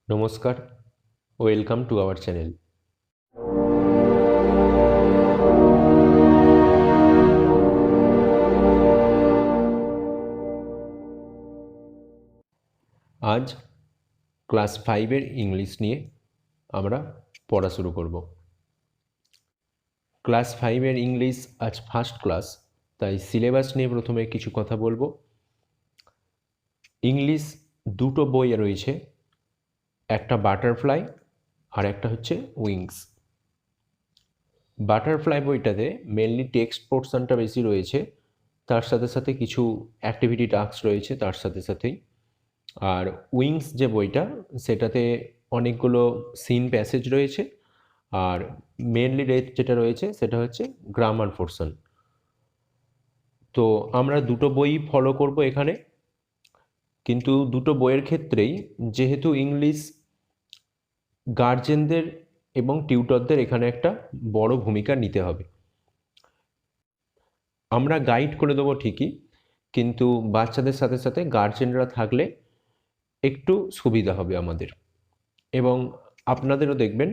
নমস্কার, welcome to our channel. আজ class 5-এর English নিয়ে আমরা পড়া শুরু করব। ক্লাস 5-এর ইংলিশ আজ ফার্স্ট ক্লাস, তাই সিলেবাস নিয়ে প্রথমে কিছু কথা বলবো। ইংলিশ দুটো বই রয়েছে, একটা বাটারফ্লাই আর একটা হচ্ছে উইংস। বাটারফ্লাই বইটাতে মেনলি টেক্সট পোর্শনটা বেশি রয়েছে, তার সাথে সাথে কিছু অ্যাক্টিভিটি টাস্ক রয়েছে তার সাথে সাথেই। আর উইংস যে বইটা, সেটাতে অনেকগুলো সিন প্যাসেজ রয়েছে, আর মেনলি যেটা রয়েছে সেটা হচ্ছে গ্রামার পোর্শন। তো আমরা দুটো বই ফলো করব এখানে, কিন্তু দুটো বইয়ের ক্ষেত্রেই যেহেতু ইংলিশ গার্জেনদের এবং টিউটরদের এখানে একটা বড় ভূমিকা নিতে হবে। আমরা গাইড করে দেবো ঠিকই, কিন্তু বাচ্চাদের সাথে সাথে গার্জেনরা থাকলে একটু সুবিধা হবে আমাদের। এবং আপনাদেরও দেখবেন,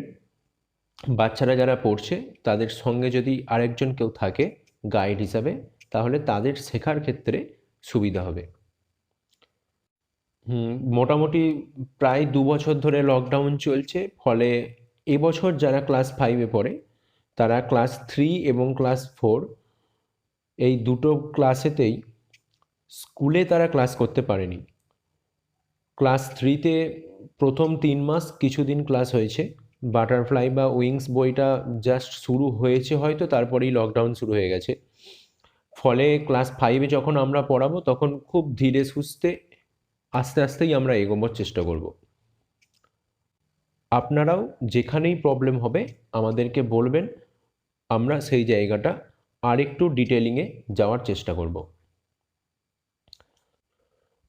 বাচ্চারা যারা পড়ছে তাদের সঙ্গে যদি আরেকজন কেউ থাকে গাইড হিসাবে, তাহলে তাদের শেখার ক্ষেত্রে সুবিধা হবে। মোটামুটি প্রায় 2 বছর ধরে লকডাউন চলছে, ফলে এবছর যারা ক্লাস 5-এ পড়ে তারা ক্লাস 3 এবং ক্লাস 4 এই দুটো ক্লাসেতেই স্কুলে তারা ক্লাস করতে পারেনি। ক্লাস 3-তে প্রথম 3 মাস কিছুদিন ক্লাস হয়েছে। বাটারফ্লাই বা উইংস বইটা জাস্ট শুরু হয়েছে হয়তো, তারপরেই লকডাউন শুরু হয়ে গেছে। ফলে ক্লাস 5-এ যখন আমরা পড়াবো তখন খুব ধীরে সুস্থে আস্তে আস্তেই আমরা এগোবার চেষ্টা করব। আপনারাও যেখানেই প্রবলেম হবে আমাদেরকে বলবেন, আমরা সেই জায়গাটা আরেকটু ডিটেলিংয়ে যাওয়ার চেষ্টা করব।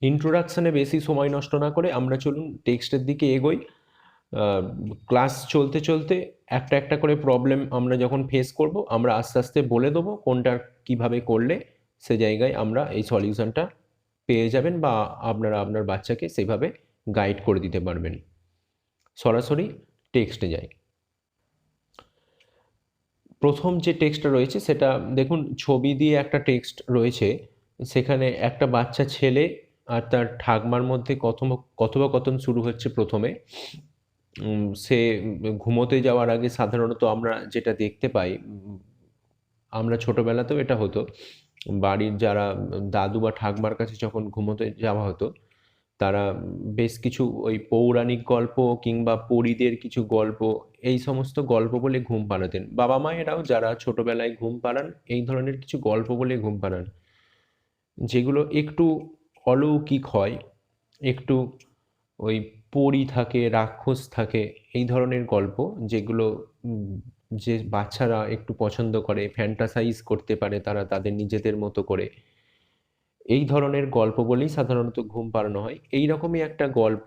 ইন্ট্রোডাকশানে বেশি সময় নষ্ট না করে আমরা চলুন টেক্সটের দিকে এগোই। ক্লাস চলতে চলতে একটা একটা করে প্রবলেম আমরা যখন ফেস করব, আমরা আস্তে আস্তে বলে দেবো কোনটা কিভাবে করলে সে জায়গায় আমরা এই সলিউশনটা পেয়ে যাবেন, বা আপনারা আপনার বাচ্চাকে সেভাবে গাইড করে দিতে পারবেন। সরাসরি টেক্সটে যাই। প্রথম যে টেক্সটটা রয়েছে সেটা দেখুন, ছবি দিয়ে একটা টেক্সট রয়েছে। সেখানে একটা বাচ্চা ছেলে আর তার ঠাকমার মধ্যে কথোপকথন শুরু হচ্ছে প্রথমে। সে ঘুমোতে যাওয়ার আগে সাধারণত আমরা যেটা দেখতে পাই, আমরা ছোটোবেলাতেও এটা হতো, বাড়ির যারা দাদু বা ঠাকমার কাছে যখন ঘুমোতে যাওয়া হতো, তারা বেশ কিছু ওই পৌরাণিক গল্প কিংবা পরীদের কিছু গল্প, এই সমস্ত গল্প বলে ঘুম পাড়াতেন। বাবা মায়েরাও যারা ছোটোবেলায় ঘুম পাড়ান, এই ধরনের কিছু গল্প বলে ঘুম পাড়ান, যেগুলো একটু অলৌকিক হয়, একটু ওই পরী থাকে, রাক্ষস থাকে, এই ধরনের গল্প, যেগুলো যে বাচ্চারা একটু পছন্দ করে, ফ্যান্টাসাইজ করতে পারে তারা তাদের নিজেদের মতো করে, এই ধরনের গল্প বলেই সাধারণত ঘুম পাড়ানো হয়। এই রকমই একটা গল্প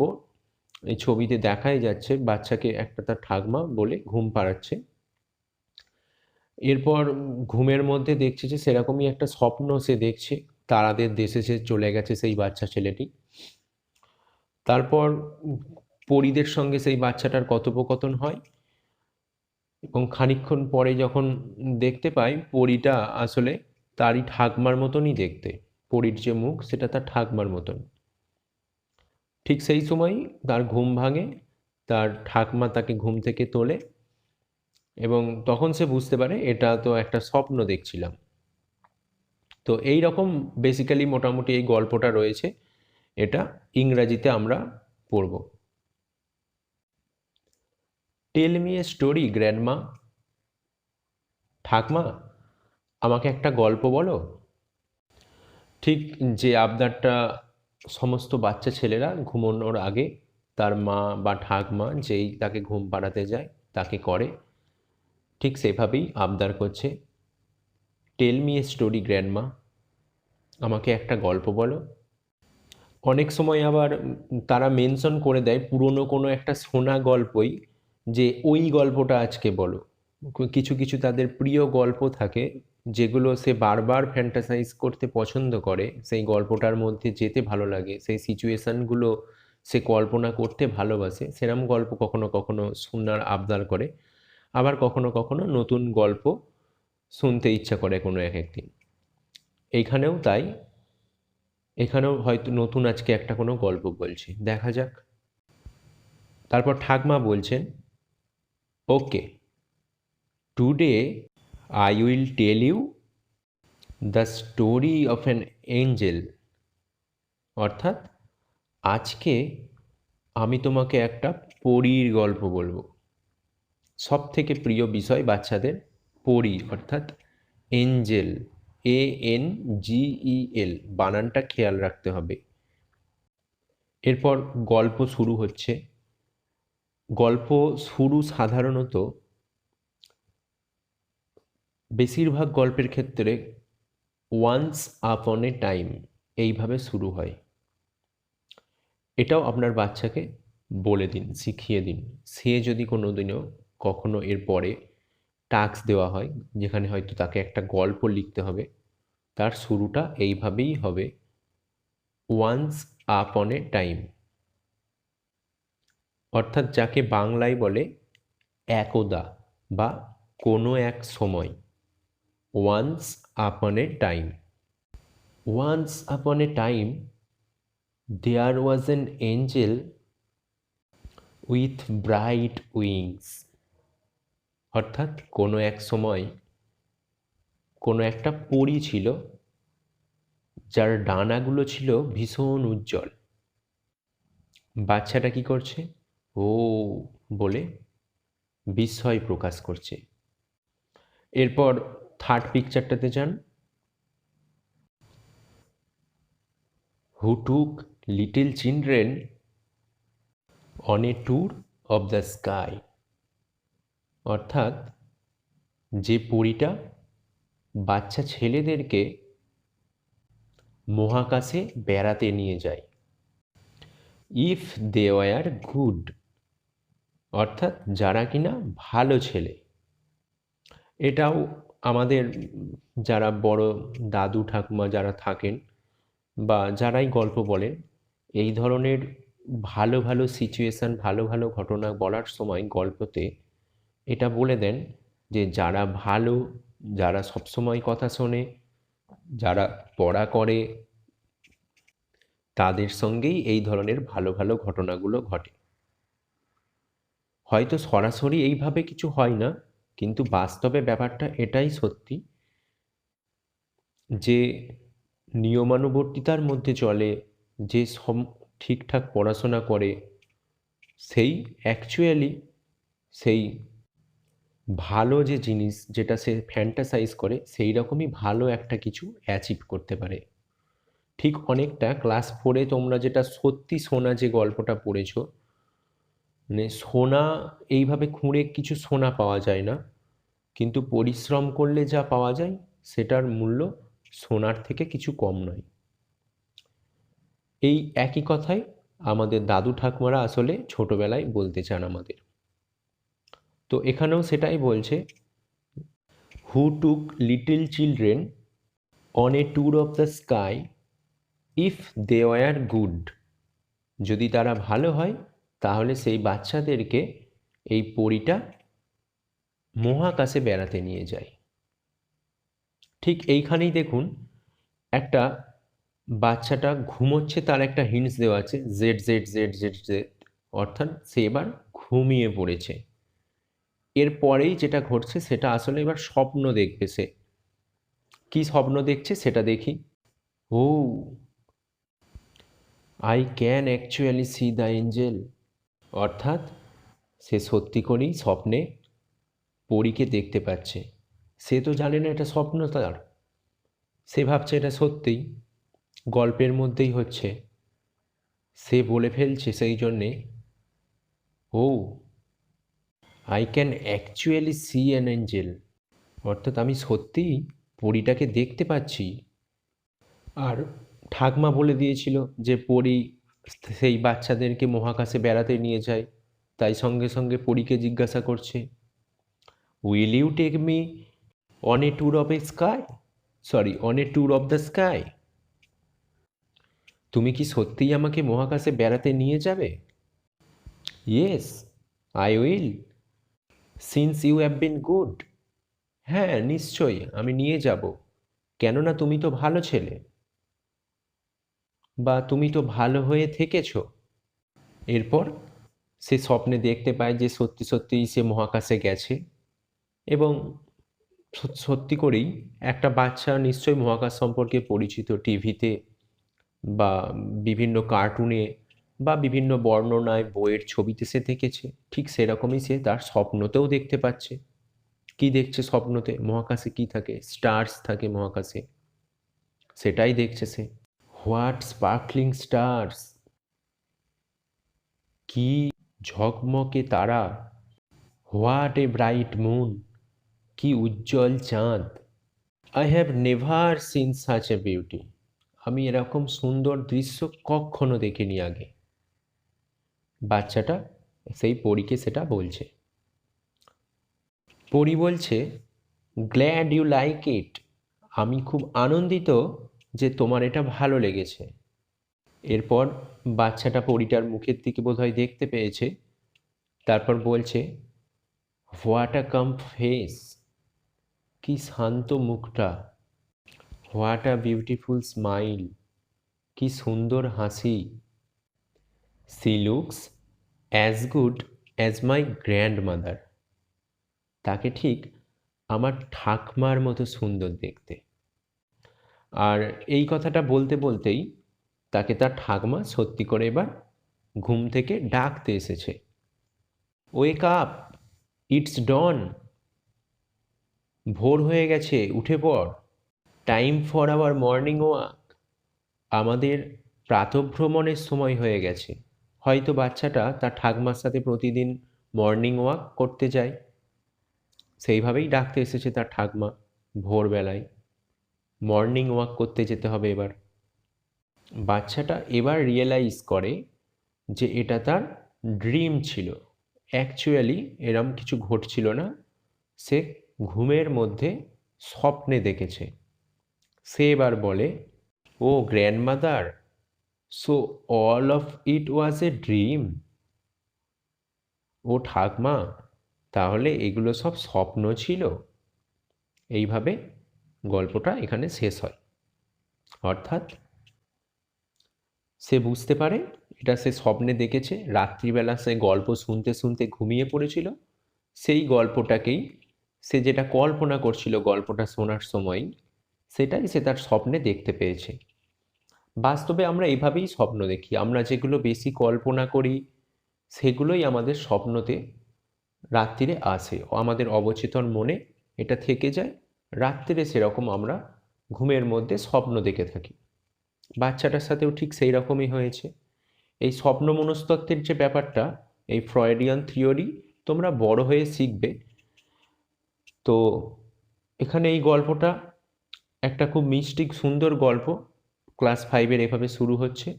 এই ছবিতে দেখাই যাচ্ছে, বাচ্চাকে একটা তার ঠাকমা বলে ঘুম পাড়াচ্ছে। এরপর ঘুমের মধ্যে দেখছে যে সেরকমই একটা স্বপ্ন সে দেখছে, তারাদের দেশে সে চলে গেছে সেই বাচ্চা ছেলেটি। তারপর পরীদের সঙ্গে সেই বাচ্চাটার কথোপকথন হয়, এবং খানিকক্ষণ পরে যখন দেখতে পাই পরীটা আসলে তারই ঠাকমার মতনই দেখতে, পরীর যে মুখ সেটা তার ঠাকমার মতন। ঠিক সেই সময়ই তার ঘুম ভাঙে, তার ঠাকমা তাকে ঘুম থেকে তোলে, এবং তখন সে বুঝতে পারে এটা তো একটা স্বপ্ন দেখছিলাম। তো এই রকম বেসিক্যালি মোটামুটি এই গল্পটা রয়েছে। এটা ইংরাজিতে আমরা পড়ব। Tell me a story grandma. ঠাকমা, আমাকে একটা গল্প বলো। ঠিক যে আবদারটা সমস্ত বাচ্চা ছেলেরা ঘুমানোর আগে তার মা বা ঠাকমা যেই তাকে ঘুম পাড়াতে যায় তাকে করে, ঠিক সেভাবেই আবদার করছে, tell me a story grandma, আমাকে একটা গল্প বলো। অনেক সময় আবার তারা মেনশন করে দেয় পুরনো কোনো একটা শোনা গল্পই, যে ওই গল্পটা আজকে বলো। কিছু কিছু তাদের প্রিয় গল্প থাকে, যেগুলো সে বারবার ফ্যান্টাসাইজ করতে পছন্দ করে, সেই গল্পটার মধ্যে যেতে ভালো লাগে, সেই সিচুয়েশানগুলো সে কল্পনা করতে ভালোবাসে, সেরকম গল্প কখনো কখনো শোনার আবদার করে, আবার কখনো কখনো নতুন গল্প শুনতে ইচ্ছা করে কোনো এক একদিন। এইখানেও তাই, এখানেও হয়তো নতুন আজকে একটা কোনো গল্প বলছি, দেখা যাক। তারপর ঠাকমা বলছেন, okay, today I will tell you the story of an angel. অর্থাৎ আজকে আমি তোমাকে একটা পরীর গল্প বলবো। সব থেকে প্রিয় বিষয় বাচ্চাদের পরী, অর্থাৎ এঞ্জেল, ANGEL, বানানটা খেয়াল রাখতে হবে। এরপর গল্প শুরু হচ্ছে। গল্প শুরু সাধারণত বেশিরভাগ গল্পের ক্ষেত্রে ওয়ান্স আপন এ টাইম এইভাবে শুরু হয়। এটাও আপনার বাচ্চাকে বলে দিন, শিখিয়ে দিন। সে যদি কোনোদিনও কখনো এর পরে টাস্ক দেওয়া হয় যেখানে হয়তো তাকে একটা গল্প লিখতে হবে, তার শুরুটা এইভাবেই হবে, ওয়ান্স আপন এ টাইম। অর্থাৎ যাকে বাংলায় বলে একদা বা কোনো এক সময়, once upon a time. Once upon a time there was an angel with bright wings. অর্থাৎ কোনো এক সময় কোনো একটা পরী ছিল যার ডানাগুলো ছিল ভীষণ উজ্জ্বল। বাচ্চাটা কি করছে? ও বলে বিস্ময় প্রকাশ করছে। এরপর থার্ড পিকচারটাতে যান। Who took little children on a tour of the sky. অর্থাৎ যে পরীটা বাচ্চা ছেলেদেরকে মহাকাশে বেড়াতে নিয়ে যায়। ইফ দে ওয়ার গুড, অর্থাৎ যারা কিনা ভালো ছেলে। এটাও আমাদের যারা বড় দাদু ঠাকুমা যারা থাকেন বা যারাই গল্প বলেন, এই ধরনের ভালো ভালো সিচুয়েশান, ভালো ভালো ঘটনা বলার সময় গল্পতে এটা বলে দেন যে যারা ভালো, যারা সবসময় কথা শোনে, যারা পড়া করে, তাদের সঙ্গেই এই ধরনের ভালো ভালো ঘটনাগুলো ঘটে। হয়তো সরাসরি এইভাবে কিছু হয় না, কিন্তু বাস্তবে ব্যাপারটা এটাই সত্যি যে নিয়মানুবর্তিতার মধ্যে চলে, যে সব ঠিকঠাক পড়াশোনা করে, সেই অ্যাকচুয়ালি সেই ভালো যে জিনিস যেটা সে ফ্যান্টাসাইজ করে সেই রকমই ভালো একটা কিছু অ্যাচিভ করতে পারে। ঠিক অনেকটা ক্লাস 4-এ তোমরা যেটা সত্যি সোনা যে গল্পটা পড়েছ, মানে সোনা এইভাবে খুঁড়ে কিছু সোনা পাওয়া যায় না, কিন্তু পরিশ্রম করলে যা পাওয়া যায় সেটার মূল্য সোনার থেকে কিছু কম নয়। এই একই কথাই আমাদের দাদু ঠাকুমারা আসলে ছোটবেলায় বলতে চান আমাদের। তো এখানেও সেটাই বলছে, who took little children on a tour of the sky if they were good. যদি তারা ভালো হয় তাহলে সেই বাচ্চাদেরকে এই পরীটা মহাকাশে বেড়াতে নিয়ে যায়। ঠিক এইখানেই দেখুন একটা বাচ্চাটা ঘুমোচ্ছে, তার একটা হিন্টস দেওয়া আছে, Z Z Z Z Z, অর্থাৎ সে এবার ঘুমিয়ে পড়েছে। এর পরেই যেটা ঘটছে সেটা আসলে এবার স্বপ্ন দেখবে সে। কি স্বপ্ন দেখছে সেটা দেখি। Oh, I can actually see the angel. অর্থাৎ সে সত্যি করেই স্বপ্নে পরীকে দেখতে পাচ্ছে। সে তো জানে না এটা স্বপ্ন তার, সে ভাবছে এটা সত্যিই গল্পের মধ্যেই হচ্ছে। সে বলে ফেলছে সেই জন্যে, oh, I can actually see an angel. অর্থাৎ আমি সত্যিই পরীটাকে দেখতে পাচ্ছি। আর ঠাকমা বলে দিয়েছিল যে পরী সেই বাচ্চাদেরকে মহাকাশে বেড়াতে নিয়ে যায়, তাই সঙ্গে সঙ্গে পরীকে জিজ্ঞাসা করছে, will you take me on a tour of a sky, sorry, on a tour of the sky. তুমি কি সত্যিই আমাকে মহাকাশে বেড়াতে নিয়ে যাবে? Yes, I will, since you have been good. হ্যাঁ, নিশ্চয়ই আমি নিয়ে যাব। কেননা তুমি তো ভালো ছেলে, বা তুমি তো ভালো হয়ে থেকেছ। এরপর সে স্বপ্নে দেখতে পায় যে সত্যি সত্যিই সে মহাকাশে গেছে, এবং সত্যি করেই একটা বাচ্চা নিশ্চয়ই মহাকাশ সম্পর্কে পরিচিত টিভিতে বা বিভিন্ন কার্টুনে বা বিভিন্ন বর্ণনায় বইয়ের ছবিতে সে দেখেছে, ঠিক সেরকমই সে তার স্বপ্নতেও দেখতে পাচ্ছে। কি দেখছে স্বপ্নতে? মহাকাশে কি থাকে? স্টার্স থাকে মহাকাশে, সেটাই দেখছে সে। What sparkling stars! কি ঝকমকে তারা! What a bright moon! কি উজ্জ্বল চাঁদ! I have never seen such a beauty! আমি এরকম সুন্দর দৃশ্য কখনো দেখিনি আগে। বাচ্চাটা সেই পরীকে সেটা বলছে। পরী বলছে, গ্ল্যাড ইউ লাইক ইট! আমি খুব আনন্দিত যে তোমার এটা ভালো লেগেছে। এরপর বাচ্চাটা পরীটার মুখের দিকে বোধহয় দেখতে পেয়েছে, তারপর বলছে, হোয়াট আ কাম ফেস! কি শান্ত মুখটা! What a beautiful smile! কি সুন্দর হাসি! She looks as good as my grandmother! তাকে ঠিক আমার ঠাকমার মতো সুন্দর দেখতে। আর এই কথাটা বলতে বলতেই তাকে তার ঠাকমা সত্যি করে এবার ঘুম থেকে ডাকতে এসেছে। ওয়েক আপ, ইটস ডন! ভোর হয়ে গেছে, উঠে পড়। Time for our morning walk! আমাদের প্রাতঃভ্রমণের সময় হয়ে গেছে। হয়তো বাচ্চাটা তার ঠাকমার সাথে প্রতিদিন মর্নিং ওয়াক করতে যায়, সেইভাবেই ডাকতে এসেছে তার ঠাকমা ভোরবেলায়। মর্নিং ওয়াক করতে যেতে হবে এবার। বাচ্চাটা এবার রিয়েলাইজ করে যে এটা তার ড্রিম ছিল, অ্যাকচুয়ালি এরম কিছু ঘটছিল না, সে ঘুমের মধ্যে স্বপ্নে দেখেছে। সে এবার বলে, oh grandmother, so all of it was a dream! ও ঠাকমা, তাহলে এগুলো সব স্বপ্ন ছিল। এইভাবে গল্পটা এখানে শেষ হয়। অর্থাৎ সে বুঝতে পারে এটা সে স্বপ্নে দেখেছে, রাত্রিবেলা সে গল্প শুনতে শুনতে ঘুমিয়ে পড়েছিল, সেই গল্পটাকেই সে যেটা কল্পনা করছিল গল্পটা শোনার সময়, সেটাই সে তার স্বপ্নে দেখতে পেয়েছে। বাস্তবে আমরা এভাবেই স্বপ্ন দেখি, আমরা যেগুলো বেশি কল্পনা করি সেগুলোই আমাদের স্বপ্নতে রাত্রিরে আসে, আমাদের অবচেতন মনে এটা থেকে যায়, রাত্রিরে সেরকম আমরা ঘুমের মধ্যে স্বপ্ন দেখে থাকি। বাচ্চাটার সাথেও ঠিক সেই রকমই হয়েছে। এই স্বপ্ন মনস্তত্ত্বের যে ব্যাপারটা, এই ফ্রয়েডিয়ান থিওরি তোমরা বড় হয়ে শিখবে। তো এখানে এই গল্পটা একটা খুব মিষ্টি সুন্দর গল্প, ক্লাস 5-এর এভাবে শুরু হচ্ছে।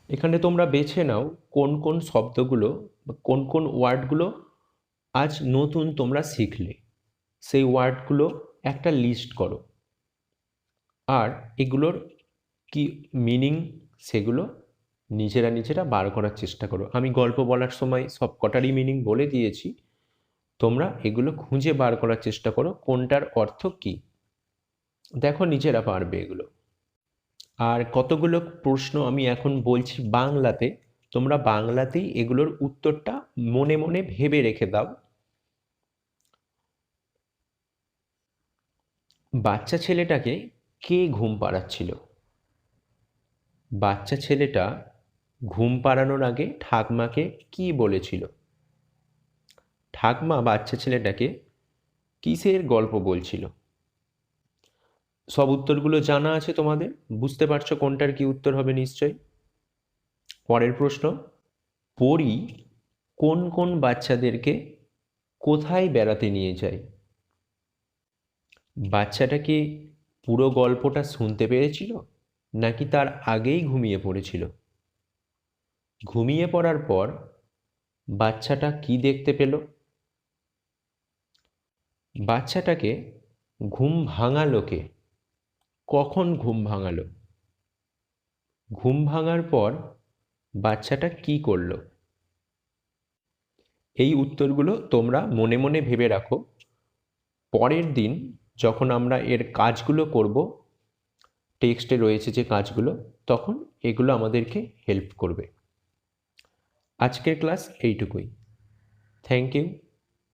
এখানে তোমরা বেছে নাও কোন কোন শব্দগুলো বা কোন কোন ওয়ার্ডগুলো আজ নতুন তোমরা শিখলে, সেই ওয়ার্ডগুলো একটা লিস্ট করো, আর এগুলোর কি মিনিং সেগুলো নিজেরা নিজেরা বার করার চেষ্টা করো। আমি গল্প বলার সময় সব কটারই মিনিং বলে দিয়েছি, তোমরা এগুলো খুঁজে বার করার চেষ্টা করো কোনটার অর্থ কি। দেখো নিজেরা পারবে এগুলো। আর কতগুলো প্রশ্ন আমি এখন বলছি বাংলাতে, তোমরা বাংলাতেই এগুলোর উত্তরটা মনে মনে ভেবে রেখে দাও। বাচ্চা ছেলেটাকে কে ঘুম পাড়াচ্ছিল? বাচ্চা ছেলেটা ঘুম পাড়ানোর আগে ঠাকমাকে কি বলেছিল? ঠাকমা বাচ্চা ছেলেটাকে কিসের গল্প বলছিল? সব উত্তরগুলো জানা আছে তোমাদের, বুঝতে পারছো কোনটার কি উত্তর হবে নিশ্চয়ই। পরের প্রশ্ন, পরী কোন কোন বাচ্চাদেরকে কোথায় বেড়াতে নিয়ে যায়? বাচ্চাটা কি পুরো গল্পটা শুনতে পেরেছিল, নাকি তার আগেই ঘুমিয়ে পড়েছিল? ঘুমিয়ে পড়ার পর বাচ্চাটা কি দেখতে পেল? বাচ্চাটাকে ঘুম ভাঙালো কে? কখন ঘুম ভাঙালো? ঘুম ভাঙার পর বাচ্চাটা কি করলো? এই উত্তরগুলো তোমরা মনে মনে ভেবে রাখো। পরের দিন যখন আমরা এর কাজগুলো করব, টেক্সটে রয়েছে যে কাজগুলো, তখন এগুলো আমাদেরকে হেল্প করবে। আজকের ক্লাস এইটুকুই। Thank you.